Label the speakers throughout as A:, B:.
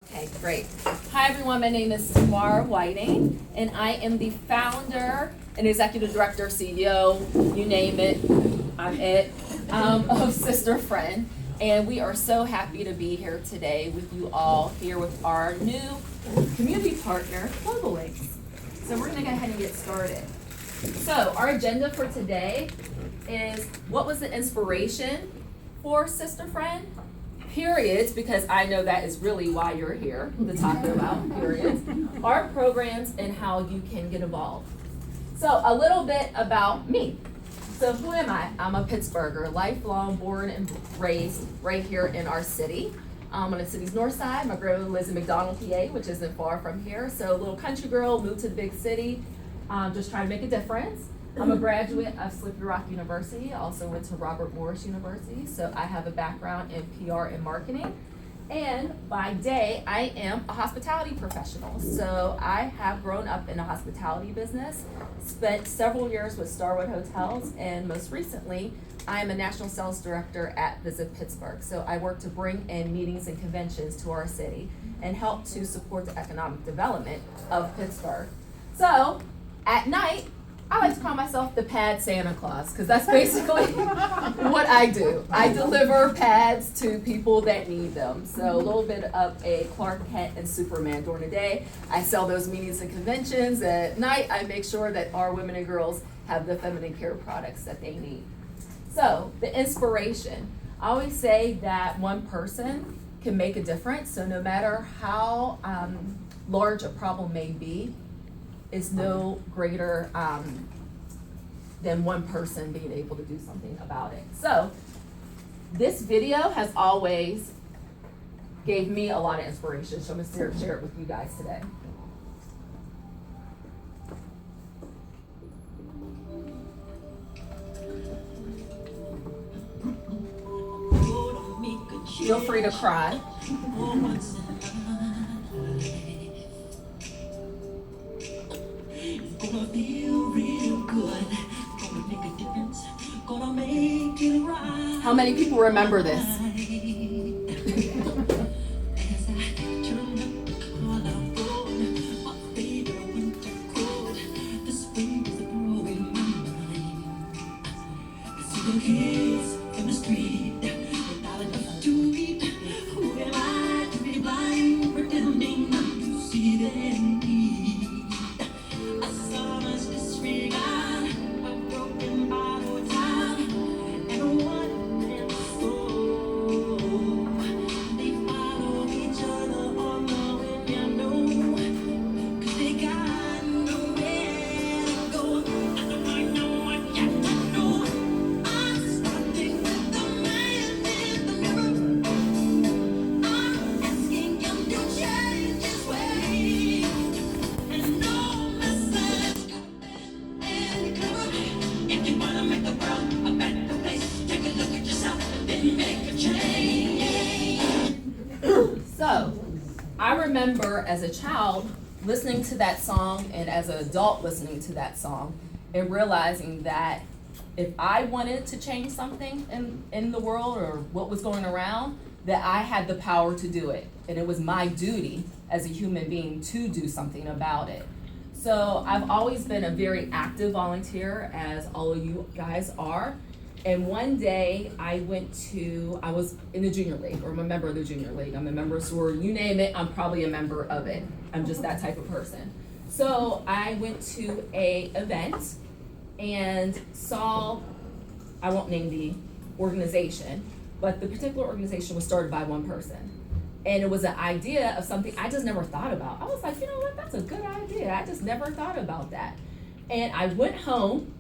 A: Okay, great. Hi, everyone. My name is Tamara Whiting, and I am the founder and executive director, CEO, you name it, I'm it, of Sister Friend. And we are so happy to be here today with you all, here with our new community partner, Global Links. So we're going to go ahead and get started. So our agenda for today is what was the inspiration for Sister Friend? Periods, because I know that is really why you're here to talk about periods, our programs and how you can get involved. So a little bit about me. So who am I? I'm a Pittsburgher, lifelong born and raised right here in our city. On the city's north side. My grandmother lives in McDonald, PA, which isn't far from here. So a little country girl, moved to the big city, just trying to make a difference. I'm a graduate of Slippery Rock University. I also went to Robert Morris University, so I have a background in PR and marketing. And by day, I am a hospitality professional. So I have grown up in the hospitality business, spent several years with Starwood Hotels, and most recently, I am a national sales director at Visit Pittsburgh. So I work to bring in meetings and conventions to our city and help to support the economic development of Pittsburgh. So at night, I like to call myself the pad Santa Claus, because that's basically what I do. I deliver pads to people that need them. So a little bit of a Clark Kent and Superman during the day. I sell those meetings and conventions. At night, I make sure that our women and girls have the feminine care products that they need. So the inspiration. I always say that one person can make a difference. So no matter how large a problem may be, is no greater than one person being able to do something about it. So this video has always gave me a lot of inspiration, so I'm gonna share it with you guys today. Feel free to cry.
B: Gonna feel real good. Gonna make a difference. Gonna make it right.
A: How many people remember this?
B: As I turn up the collarbone, my favorite winter coat. The spring is growing my mind. I see the kids in the street without enough to eat. Who am I to be blind, pretending not to see their need?
A: So, I remember as a child listening to that song and as an adult listening to that song and realizing that if I wanted to change something in the world or what was going around, that I had the power to do it. And it was my duty as a human being to do something about it. So I've always been a very active volunteer, as all of you guys are. And one day I was in the junior league, or I'm a member of the junior league. I'm a member of sorority, you name it, I'm probably a member of it. I'm just that type of person. So I went to a event and saw, I won't name the organization, but the particular organization was started by one person. And it was an idea of something I just never thought about. I was like, you know what, that's a good idea. I just never thought about that. And I went home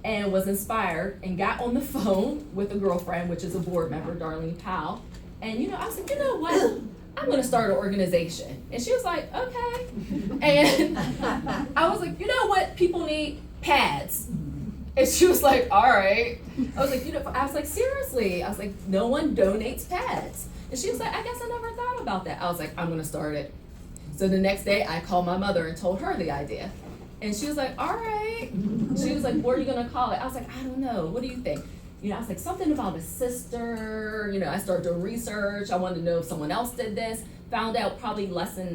A: and was inspired and got on the phone with a girlfriend, which is a board member, Darlene Powell. And I was like, you know what? I'm gonna start an organization. And she was like, okay. And I was like, you know what? People need pads. And she was like, all right. I was like, seriously? I was like, no one donates pads. And she was like, I guess I never thought about that. I was like, I'm gonna start it. So the next day I called my mother and told her the idea. And she was like, all right. She was like, what are you gonna call it? I was like, I don't know, what do you think? I was like, something about a sister, I started doing research. I wanted to know if someone else did this. found out probably less than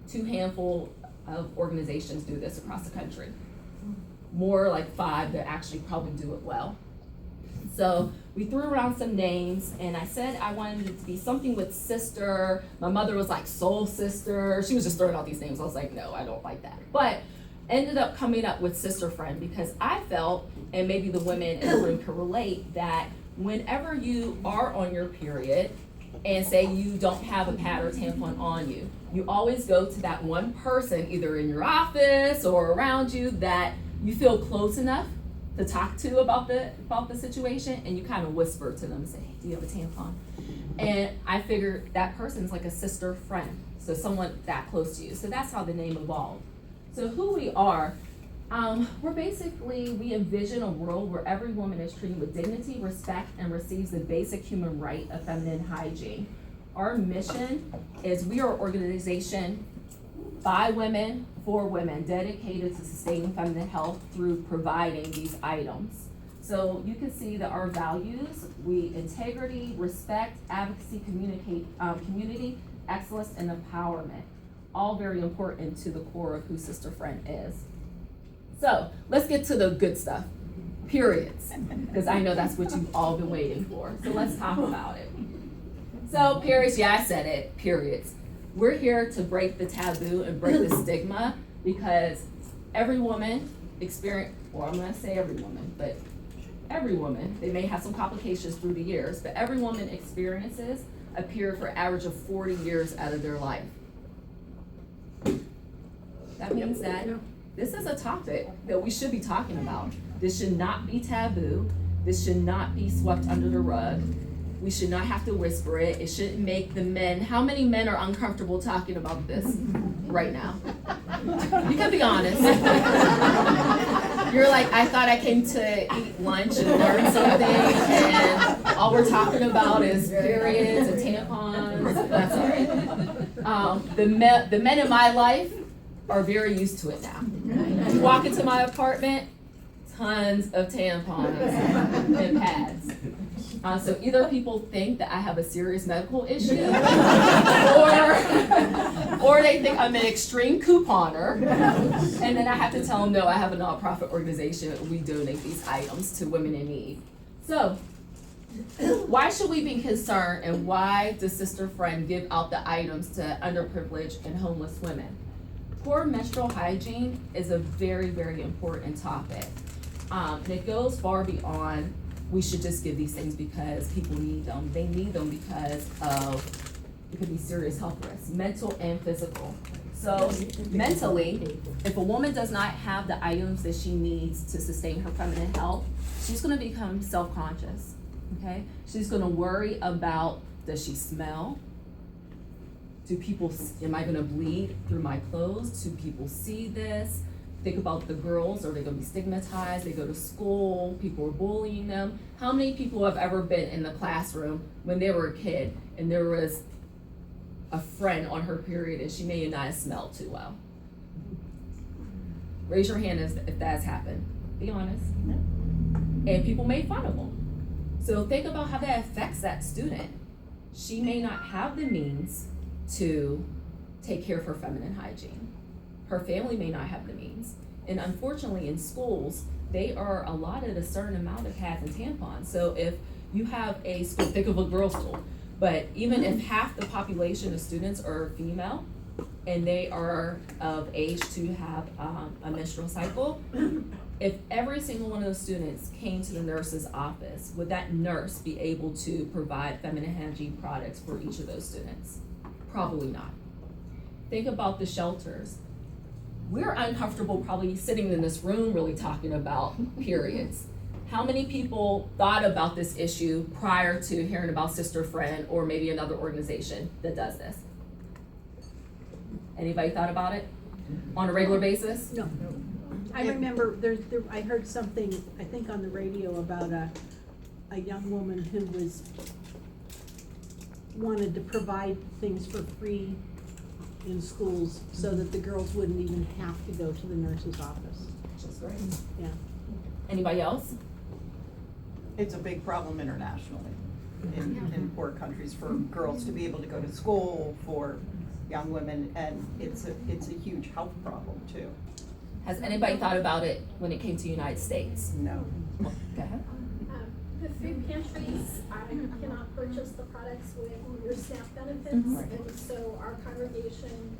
A: 2 handful of organizations do this across the country. More like 5 that actually probably do it well. So we threw around some names, and I said I wanted it to be something with sister. My mother was like soul sister. She was just throwing out these names. I was like, no, I don't like that. But ended up coming up with sister friend because I felt, and maybe the women in the room can relate, that whenever you are on your period and say you don't have a pad or tampon on you, you always go to that one person, either in your office or around you, that you feel close enough to talk to about the situation, and you kind of whisper to them and say, hey, do you have a tampon? And I figured that person's like a sister friend, so someone that close to you. So that's how the name evolved. So who we are, we envision a world where every woman is treated with dignity, respect, and receives the basic human right of feminine hygiene. Our mission is we are an organization by women, for women, dedicated to sustaining feminine health through providing these items. So you can see that our values, integrity, respect, advocacy, community, excellence, and empowerment. All very important to the core of who Sister Friend is. So let's get to the good stuff, periods, because I know that's what you've all been waiting for. So let's talk about it. So periods, yeah, I said it, periods. We're here to break the taboo and break the stigma, because every woman I'm gonna say every woman, but every woman, they may have some complications through the years, but every woman experiences a period for an average of 40 years out of their life. That means that this is a topic that we should be talking about. This should not be taboo. This should not be swept under the rug. We should not have to whisper it. It shouldn't make the men, how many men are uncomfortable talking about this right now? You can be honest. You're like, I thought I came to eat lunch and learn something, and all we're talking about is periods and tampons. That's all right. The men in my life are very used to it now. You walk into my apartment, tons of tampons and pads. So either people think that I have a serious medical issue, or they think I'm an extreme couponer, and then I have to tell them, no, I have a nonprofit organization. We donate these items to women in need. So why should we be concerned, and why does Sister Friend give out the items to underprivileged and homeless women? Poor menstrual hygiene is a very, very important topic. And it goes far beyond we should just give these things because people need them. They need them because it could be serious health risks, mental and physical. So mentally, if a woman does not have the items that she needs to sustain her feminine health, she's gonna become self-conscious, okay? She's gonna worry about, does she smell? Am I gonna bleed through my clothes? Do people see this? Think about the girls, are they gonna be stigmatized? They go to school, people are bullying them. How many people have ever been in the classroom when they were a kid and there was a friend on her period and she may not have smelled too well? Raise your hand if that's happened. Be honest. And people made fun of them. So think about how that affects that student. She may not have the means to take care of her feminine hygiene. Her family may not have the means. And unfortunately in schools, they are allotted a certain amount of pads and tampons. So if you have a school, think of a girls' school, but even if half the population of students are female and they are of age to have a menstrual cycle, if every single one of those students came to the nurse's office, would that nurse be able to provide feminine hygiene products for each of those students? Probably not. Think about the shelters. We're uncomfortable probably sitting in this room really talking about periods. How many people thought about this issue prior to hearing about Sister Friend or maybe another organization that does this? Anybody thought about it on a regular basis?
C: No. I remember I heard something, I think on the radio, about a young woman who wanted to provide things for free in schools so that the girls wouldn't even have to go to the nurse's office.
A: That's great.
C: Yeah.
A: Anybody else?
D: It's a big problem internationally. in poor countries for girls to be able to go to school, for young women, and it's a huge health problem too.
A: Has anybody thought about it when it came to United States?
D: No.
A: Go ahead.
E: The food pantries, cannot purchase the products with your SNAP benefits,
A: Mhm.
E: and so our congregation,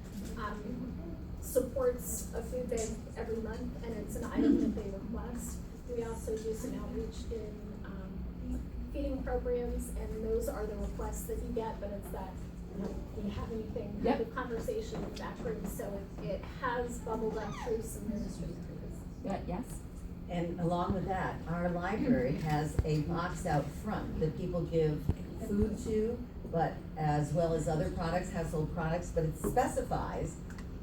E: supports a food bank every month, and it's an item that they request. We also do some outreach in, feeding programs, and those are the requests that you get, but it's that, do you have anything,
A: Yep.
E: the conversation in the back room, so it has bubbled up through some ministry groups.
A: Yeah, yes?
F: And along with that, our library has a box out front that people give food to, but as well as other products, household products, but it specifies,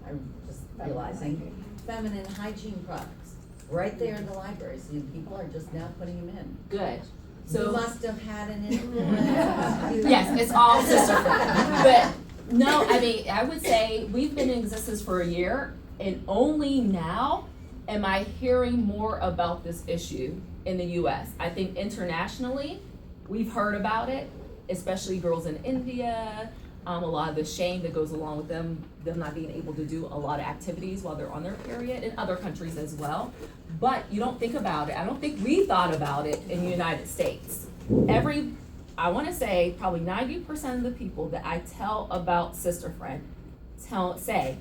F: I'm just realizing, feminine hygiene products, right there in the library, so people are just now putting them in.
A: Good.
F: You
A: So,
F: must have had an influence.
A: yes, it's all sister friend. But, no, I mean, I would say we've been in existence for a year, and only now am I hearing more about this issue in the US. I think internationally, we've heard about it, especially girls in India, a lot of the shame that goes along with them not being able to do a lot of activities while they're on their period, in other countries as well. But you don't think about it, I don't think we thought about it in the United States. I wanna say probably 90% of the people that I tell about Sister Friend say,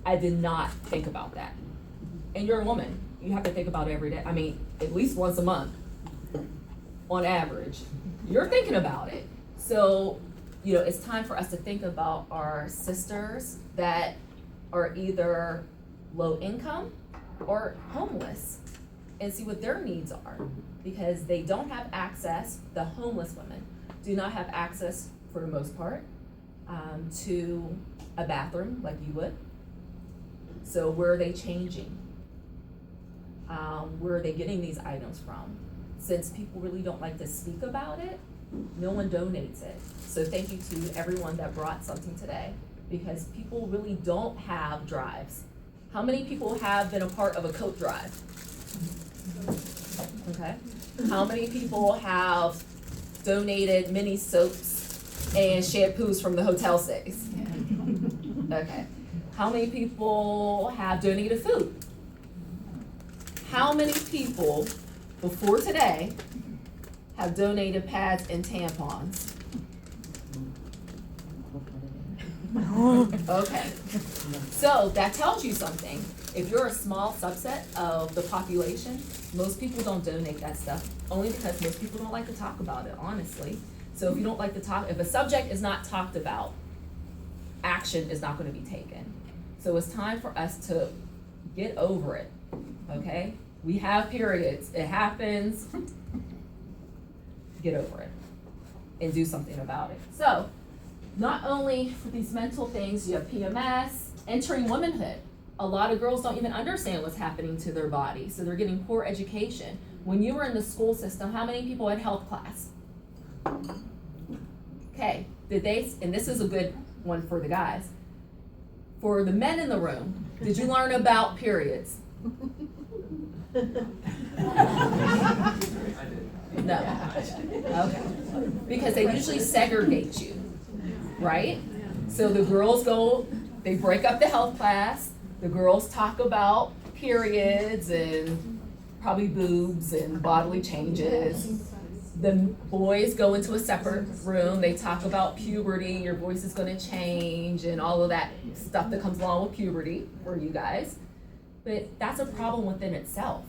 A: I did not think about that. And you're a woman, you have to think about it every day, I mean, at least once a month, on average. You're thinking about it. So, it's time for us to think about our sisters that are either low income or homeless and see what their needs are. Because they don't have access, the homeless women do not have access, for the most part, to a bathroom like you would. So where are they changing? Where are they getting these items from? Since people really don't like to speak about it, no one donates it. So thank you to everyone that brought something today, because people really don't have drives. How many people have been a part of a coat drive? Okay. How many people have donated mini soaps and shampoos from the hotel stays? Okay. How many people have donated food? How many people before today have donated pads and tampons? Okay, so that tells you something. If you're a small subset of the population, most people don't donate that stuff, only because most people don't like to talk about it, honestly. So if you don't like to talk, if a subject is not talked about, action is not gonna be taken. So it's time for us to get over it, okay? We have periods, it happens. Get over it and do something about it. So, not only for these mental things, you have PMS, entering womanhood. A lot of girls don't even understand what's happening to their body, so they're getting poor education. When you were in the school system, how many people had health class? Okay, and this is a good one for the guys. For the men in the room, did you learn about periods? No. Okay. Because they usually segregate you, right? So the girls they break up the health class, the girls talk about periods and probably boobs and bodily changes. The boys go into a separate room, they talk about puberty, your voice is gonna change and all of that stuff that comes along with puberty for you guys. But that's a problem within itself,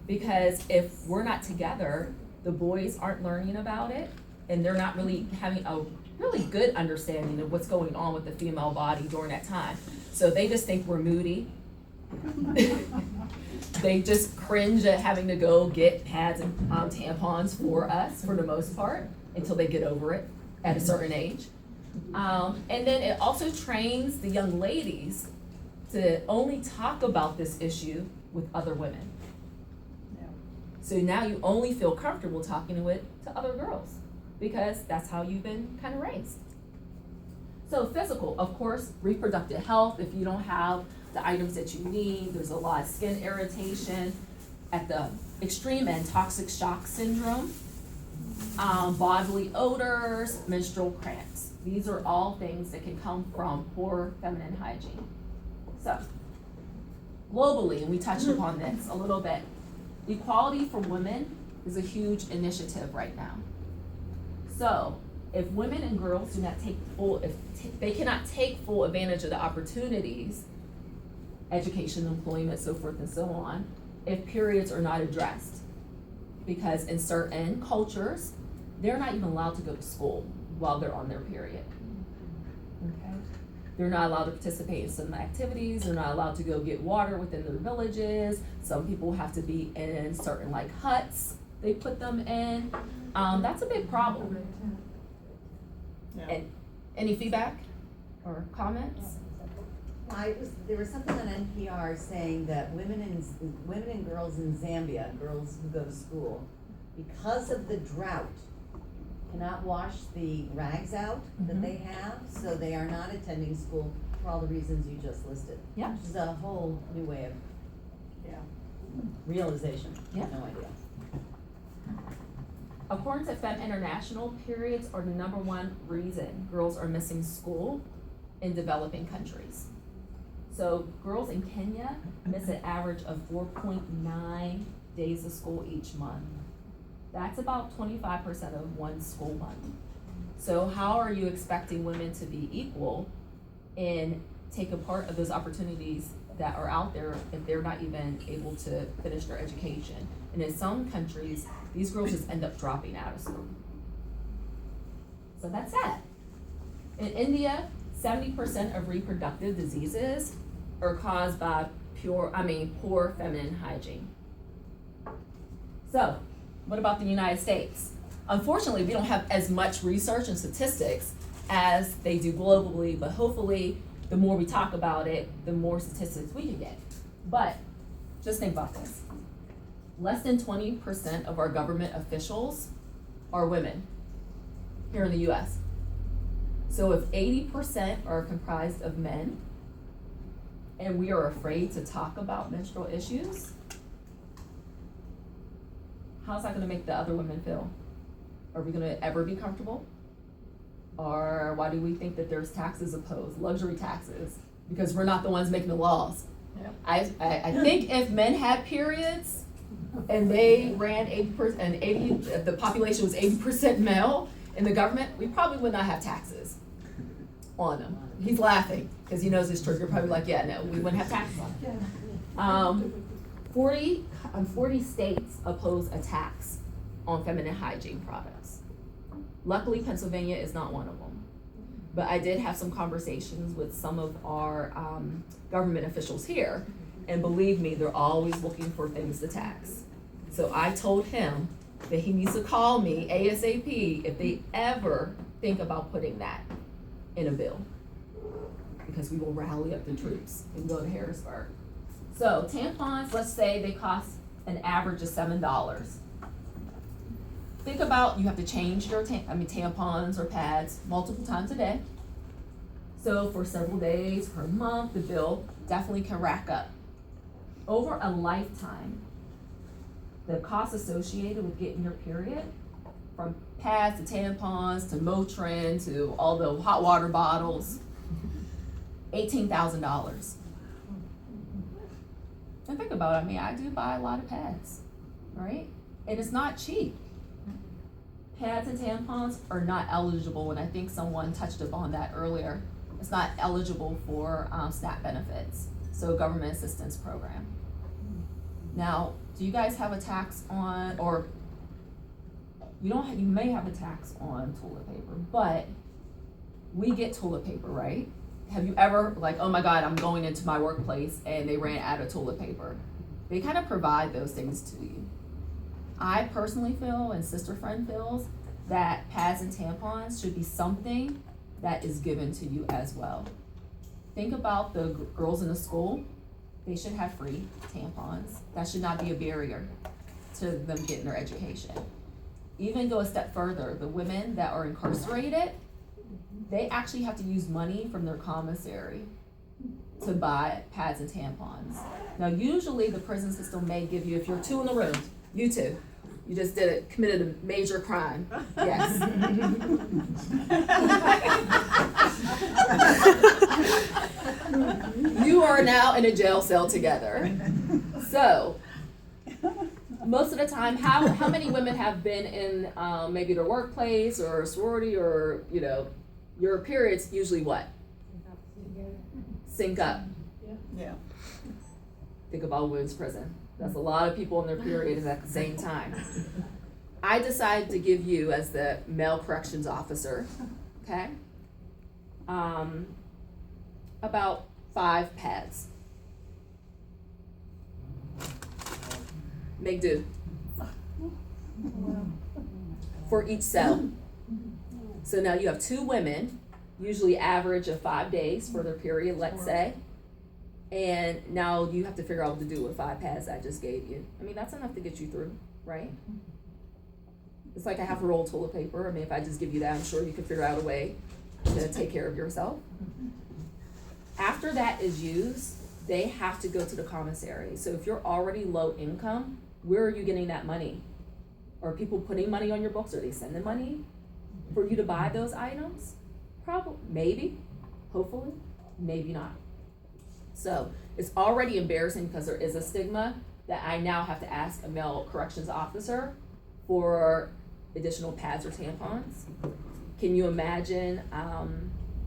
A: because if we're not together, the boys aren't learning about it, and they're not really having a really good understanding of what's going on with the female body during that time. So they just think we're moody. They just cringe at having to go get pads and tampons for us, for the most part, until they get over it at a certain age. And then it also trains the young ladies to only talk about this issue with other women. So now you only feel comfortable talking to other girls, because that's how you've been kind of raised. So physical, of course, reproductive health. If you don't have the items that you need, there's a lot of skin irritation. At the extreme end, toxic shock syndrome. bodily odors, menstrual cramps. These are all things that can come from poor feminine hygiene. So, globally, and we touched upon this a little bit, equality for women is a huge initiative right now. So, if women and girls do not take they cannot take full advantage of the opportunities, education, employment, so forth and so on, if periods are not addressed. Because in certain cultures, they're not even allowed to go to school while they're on their period. Okay? They're not allowed to participate in some activities, they're not allowed to go get water within their villages. Some people have to be in certain like huts they put them in. That's a big problem.
D: Yeah.
A: And any feedback or comments?
F: There was something on NPR saying that women and girls in Zambia, girls who go to school, because of the drought, cannot wash the rags out that they have, so they are not attending school for all the reasons you just listed.
A: Yeah.
F: Which is a whole new way of realization.
A: Yeah.
F: No idea.
A: According to Femme International, periods are the number one reason girls are missing school in developing countries. So girls in Kenya miss an average of 4.9 days of school each month. That's about 25% of one school month. So how are you expecting women to be equal and take a part of those opportunities that are out there if they're not even able to finish their education? And in some countries, these girls just end up dropping out of school. So that's sad. In India, 70% of reproductive diseases are caused by poor feminine hygiene. So, what about the United States? Unfortunately, we don't have as much research and statistics as they do globally, but hopefully, the more we talk about it, the more statistics we can get. But, just think about this. Less than 20% of our government officials are women here in the US. So if 80% are comprised of men, and we are afraid to talk about menstrual issues, how's that gonna make the other women feel? Are we gonna ever be comfortable? Or why do we think that there's taxes opposed, luxury taxes? Because we're not the ones making the laws.
D: Yep.
A: I think if men had periods and they ran 80%, and the population was 80% male in the government, we probably would not have taxes on them. He's laughing because he knows this truth. You're probably like, yeah, no, we wouldn't have taxes on them. 40 states oppose a tax on feminine hygiene products. Luckily, Pennsylvania is not one of them. But I did have some conversations with some of our government officials here, and believe me, they're always looking for things to tax. So I told him that he needs to call me ASAP if they ever think about putting that in a bill, because we will rally up the troops and go to Harrisburg. So tampons, let's say they cost an average of $7. Think about, you have to change your tampons or pads multiple times a day. So for several days per month, the bill definitely can rack up. Over a lifetime, the cost associated with getting your period, from pads to tampons to Motrin to all the hot water bottles, $18,000. And think about it, I do buy a lot of pads, right? And it's not cheap. Pads and tampons are not eligible, and I think someone touched upon that earlier. It's not eligible for SNAP benefits, so government assistance program. Now, do you guys have a tax on, or you may have a tax on toilet paper, but we get toilet paper, right? Have you ever, like, oh my God, I'm going into my workplace and they ran out of toilet paper? They kind of provide those things to you. I personally feel, and Sister Friend feels, that pads and tampons should be something that is given to you as well. Think about the girls in the school. They should have free tampons. That should not be a barrier to them getting their education. Even go a step further, the women that are incarcerated, they actually have to use money from their commissary to buy pads and tampons. Now, usually the prison system may give you, if you're two in the room, you two, You just committed a major crime. Yes. You are now in a jail cell together. So, most of the time, how many women have been in maybe their workplace or a sorority or, your periods usually what? Sync up.
D: Yeah.
A: Think about women's prison. That's a lot of people in their periods at the same time. I decided to give you, as the male corrections officer, okay, about 5 pads. Make do. For each cell. So now you have 2 women, usually average of 5 days for their period, let's say. And now you have to figure out what to do with 5 pads I just gave you. I mean, that's enough to get you through, right? It's like a half a roll of toilet paper. I mean, if I just give you that, I'm sure you could figure out a way to take care of yourself. After that is used, they have to go to the commissary. So if you're already low income, where are you getting that money? Are people putting money on your books? Are they sending money for you to buy those items? Probably, maybe, hopefully, maybe not. So it's already embarrassing because there is a stigma that I now have to ask a male corrections officer for additional pads or tampons. Can you imagine,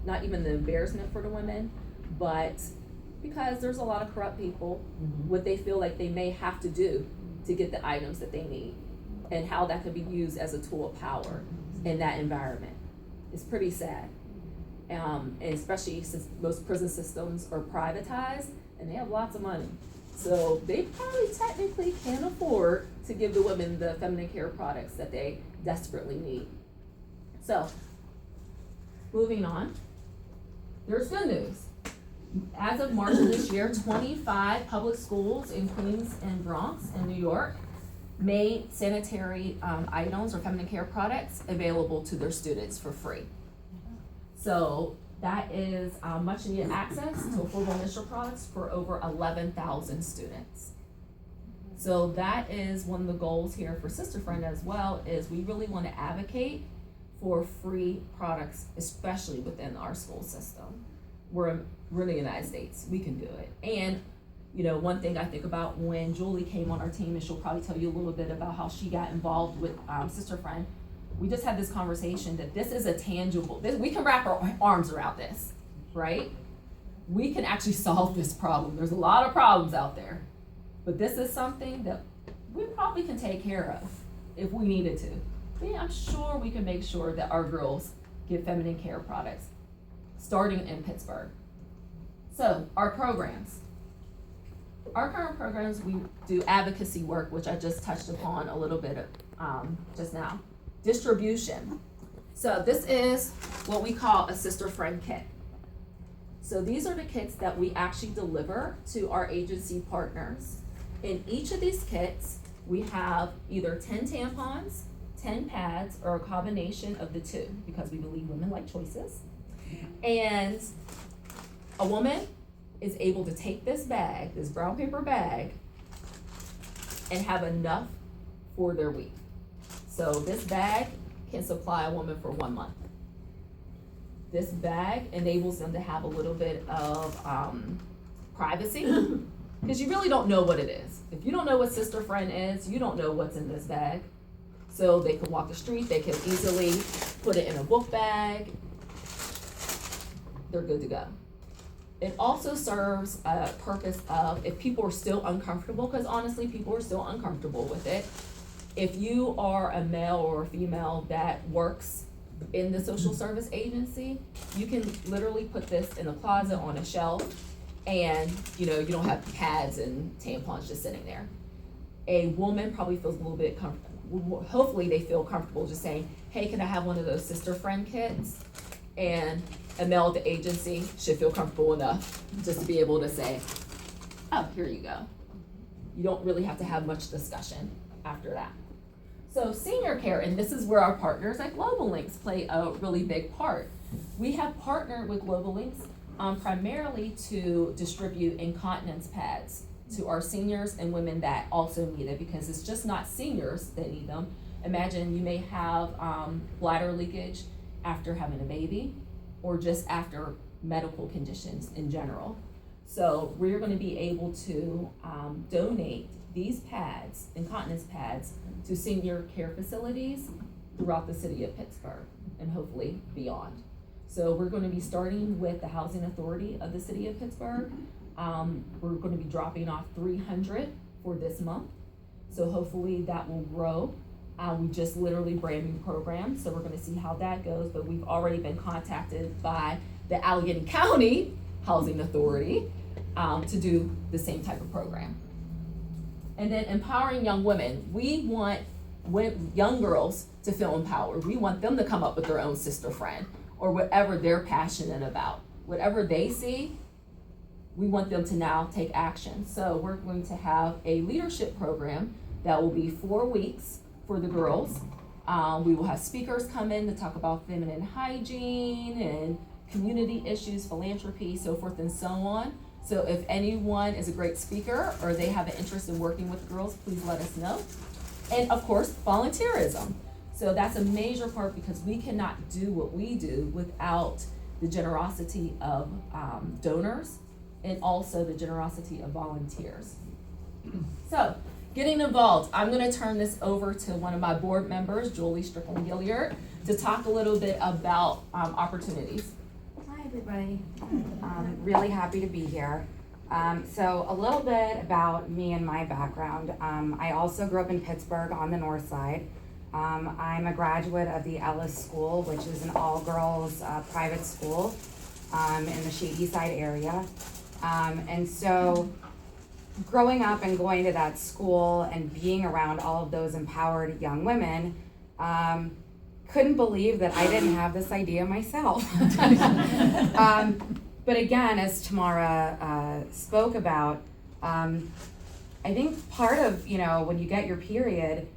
A: not even the embarrassment for the women, but because there's a lot of corrupt people, what they feel like they may have to do to get the items that they need, and how that could be used as a tool of power in that environment. It's pretty sad. And especially since most prison systems are privatized and they have lots of money. So they probably technically can't afford to give the women the feminine care products that they desperately need. So, moving on, there's good news. As of March of this year, 25 public schools in Queens and Bronx in New York made sanitary items or feminine care products available to their students for free. So that is much needed access to affordable initial products for over 11,000 students. So that is one of the goals here for Sister Friend as well, is we really want to advocate for free products, especially within our school system. We're in the United States, we can do it. And one thing I think about when Julie came on our team, and she'll probably tell you a little bit about how she got involved with Sister Friend. We just had this conversation that this is a tangible, we can wrap our arms around this, right? We can actually solve this problem. There's a lot of problems out there, but this is something that we probably can take care of if we needed to. Yeah, I'm sure we can make sure that our girls get feminine care products starting in Pittsburgh. So our programs. Our current programs, we do advocacy work, which I just touched upon a little bit just now. Distribution. So this is what we call a Sister Friend kit. So these are the kits that we actually deliver to our agency partners. In each of these kits, we have either 10 tampons, 10 pads, or a combination of the 2, because we believe women like choices. And a woman is able to take this bag, this brown paper bag, and have enough for their week. So this bag can supply a woman for 1 month. This bag enables them to have a little bit of privacy, because you really don't know what it is. If you don't know what Sister Friend is, you don't know what's in this bag. So they can walk the street, they can easily put it in a book bag. They're good to go. It also serves a purpose of, if people are still uncomfortable, because honestly, people are still uncomfortable with it. If you are a male or a female that works in the social service agency, you can literally put this in a closet on a shelf, and you don't have pads and tampons just sitting there. A woman probably feels a little bit comfortable. Hopefully they feel comfortable just saying, hey, can I have one of those Sister Friend kits? And a male at the agency should feel comfortable enough just to be able to say, oh, here you go. You don't really have to have much discussion after that. So senior care, and this is where our partners at Global Links play a really big part. We have partnered with Global Links primarily to distribute incontinence pads to our seniors and women that also need it, because it's just not seniors that need them. Imagine you may have bladder leakage after having a baby, or just after medical conditions in general. So we're gonna be able to donate these pads, incontinence pads, to senior care facilities throughout the city of Pittsburgh and hopefully beyond. So we're gonna be starting with the Housing Authority of the city of Pittsburgh. We're gonna be dropping off 300 for this month. So hopefully that will grow. We just literally brand new program, so we're gonna see how that goes, but we've already been contacted by the Allegheny County Housing Authority to do the same type of program. And then empowering young women. We want young girls to feel empowered. We want them to come up with their own sister friend, or whatever they're passionate about. Whatever they see, we want them to now take action. So we're going to have a leadership program that will be 4 weeks for the girls. We will have speakers come in to talk about feminine hygiene and community issues, philanthropy, so forth and so on. So if anyone is a great speaker or they have an interest in working with girls, please let us know. And of course, volunteerism. So that's a major part, because we cannot do what we do without the generosity of donors and also the generosity of volunteers. So, getting involved, I'm gonna turn this over to one of my board members, Julie Strickland-Gilliard, to talk a little bit about opportunities.
G: Hi, everybody. Really happy to be here. So a little bit about me and my background. I also grew up in Pittsburgh on the north side. I'm a graduate of the Ellis School, which is an all-girls private school in the Shady Side area. And so growing up and going to that school and being around all of those empowered young women, couldn't believe that I didn't have this idea myself. But again, as Tamara spoke about, I think part of, when you get your period,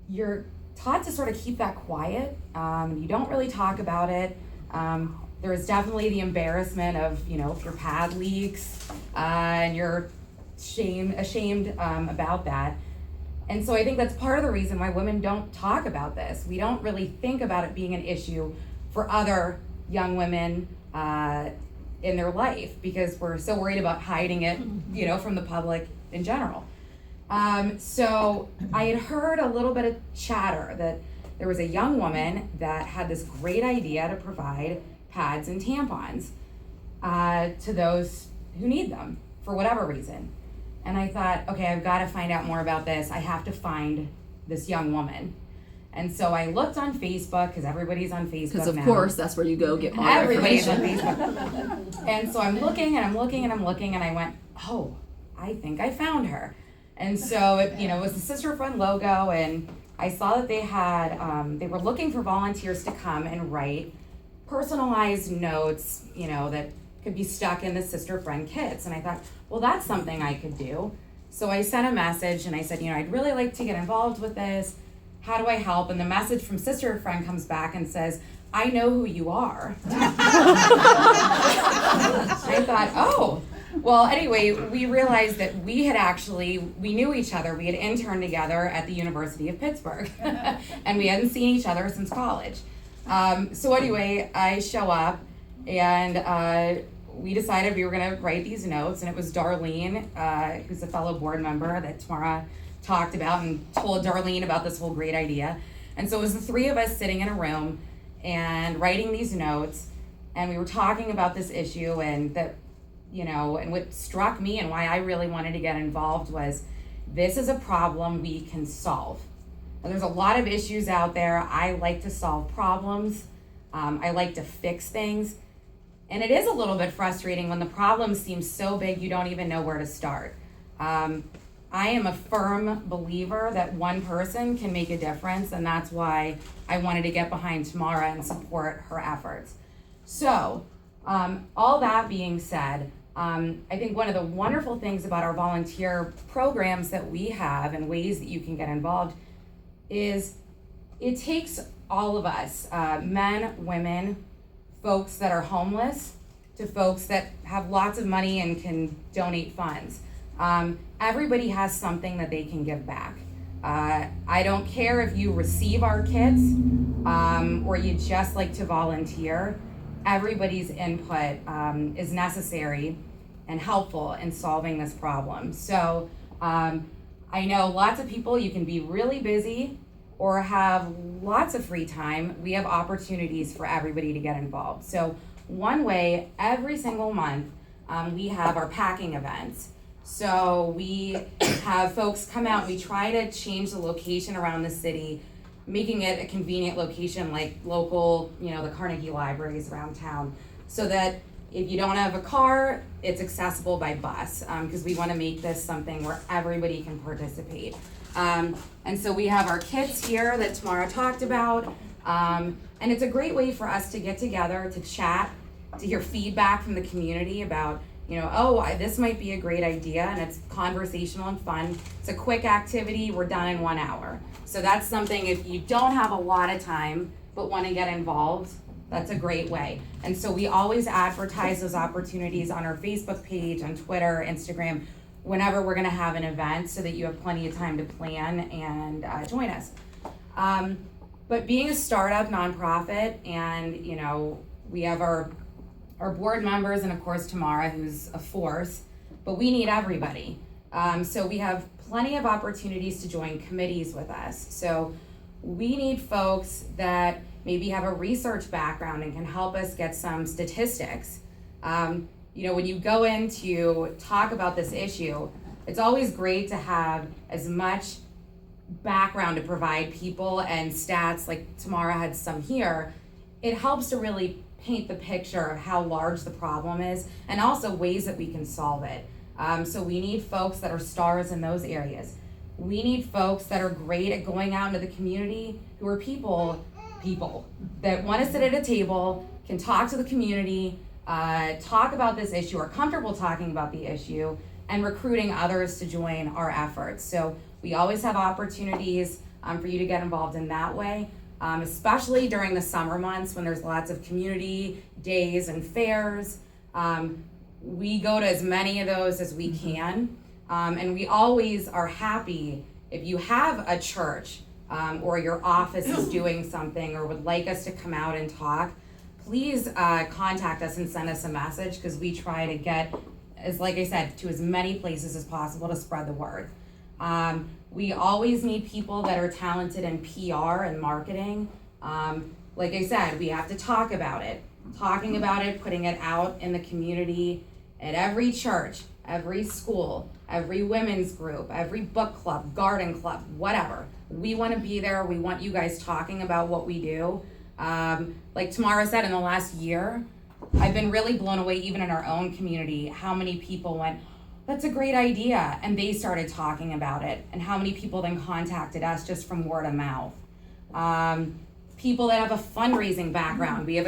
G: you're taught to sort of keep that quiet. You don't really talk about it. There is definitely the embarrassment of, if your pad leaks, and you're ashamed about that. And so I think that's part of the reason why women don't talk about this. We don't really think about it being an issue for other young women in their life, because we're so worried about hiding it, from the public in general. So I had heard a little bit of chatter that there was a young woman that had this great idea to provide pads and tampons to those who need them for whatever reason. And I thought, okay, I've got to find out more about this. I have to find this young woman. And so I looked on Facebook, because everybody's on Facebook now.
A: Because of course, that's where you go get all
G: Everybody's on
A: information.
G: Facebook. And so I'm looking and I'm looking and I'm looking, and I went, oh, I think I found her. And so it was the Sister Friend logo, and I saw that they had, they were looking for volunteers to come and write personalized notes, that could be stuck in the Sister Friend kits. And I thought, well, that's something I could do. So I sent a message and I said, I'd really like to get involved with this. How do I help? And the message from Sister Friend comes back and says, I know who you are. I thought, oh. Well, anyway, we realized that we knew each other. We had interned together at the University of Pittsburgh. And we hadn't seen each other since college. So anyway, I show up, and we decided we were going to write these notes. And it was Darlene, who's a fellow board member that Tamara talked about, and told Darlene about this whole great idea. And so it was the three of us sitting in a room and writing these notes. And we were talking about this issue, and that, and what struck me and why I really wanted to get involved was, this is a problem we can solve. And there's a lot of issues out there. I like to solve problems. I like to fix things. And it is a little bit frustrating when the problem seems so big you don't even know where to start. I am a firm believer that one person can make a difference, and that's why I wanted to get behind Tamara and support her efforts. So, all that being said, I think one of the wonderful things about our volunteer programs that we have and ways that you can get involved is it takes all of us, men, women, folks that are homeless, to folks that have lots of money and can donate funds. Everybody has something that they can give back. I don't care if you receive our kits or you just like to volunteer. Everybody's input is necessary and helpful in solving this problem. So I know lots of people, you can be really busy or have lots of free time. We have opportunities for everybody to get involved. So one way, every single month, we have our packing events. So we have folks come out, we try to change the location around the city, making it a convenient location like local, the Carnegie libraries around town, so that if you don't have a car, it's accessible by bus, because we want to make this something where everybody can participate. And so we have our kits here that Tamara talked about, and it's a great way for us to get together, to chat, to hear feedback from the community about, this might be a great idea, and it's conversational and fun. It's a quick activity, we're done in 1 hour. So that's something, if you don't have a lot of time but want to get involved, that's a great way. And so we always advertise those opportunities on our Facebook page, on Twitter, Instagram, whenever we're gonna have an event, so that you have plenty of time to plan and join us. But being a startup nonprofit, and we have our board members, and of course Tamara, who's a force, but we need everybody. So we have plenty of opportunities to join committees with us. So we need folks that maybe have a research background and can help us get some statistics. When you go in to talk about this issue, it's always great to have as much background to provide people and stats, like Tamara had some here. It helps to really paint the picture of how large the problem is, and also ways that we can solve it. So we need folks that are stars in those areas. We need folks that are great at going out into the community, who are people that want to sit at a table, can talk to the community, talk about this issue, are comfortable talking about the issue, and recruiting others to join our efforts. So we always have opportunities for you to get involved in that way. Especially during the summer months when there's lots of community days and fairs. We go to as many of those as we can. And we always are happy if you have a church or your office is doing something or would like us to come out and talk, please contact us and send us a message, because we try to get, like I said, to as many places as possible to spread the word. We always need people that are talented in PR and marketing. Like I said, we have to talk about it. Talking about it, putting it out in the community, at every church, every school, every women's group, every book club, garden club, whatever. We want to be there. We want you guys talking about what we do. Like Tamara said, in the last year, I've been really blown away, even in our own community, how many people went, that's a great idea, and they started talking about it, and how many people then contacted us just from word of mouth. People that have a fundraising background. We have a